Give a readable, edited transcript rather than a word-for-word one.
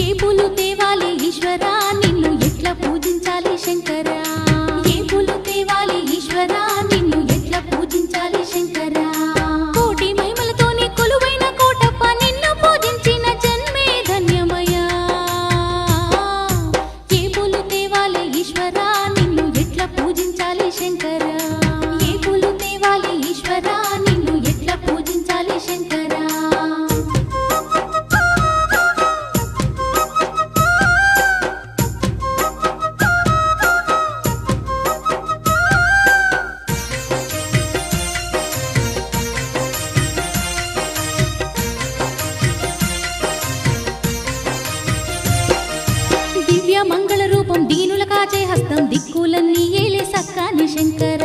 ఏ పూలు తేవాలి ఈశ్వరా నిన్ను ఎట్లా పూజించాలి శంకరా ఏ పూలు తేవాలి ఈశ్వరా నిన్ను ఎట్లా పూజించాలి శంకరా కోటి మహిమలతోని కొలువైన కోటప్ప నిన్ను పూజించిన జన్మే ధన్యమయ్యా ఏ పూలు తేవాలి ఈశ్వరా నిన్ను ఎట్లా పూజించాలి శంకరా ఏ పూలు తేవాలి ఈశ్వరా నిన్ను ఎట్లా పూజించాలి శంకరా దివ్య మంగళ రూపం దీనుల కాచే హస్తం దిక్కులన్నీ ఏలే సక్కాని శంకర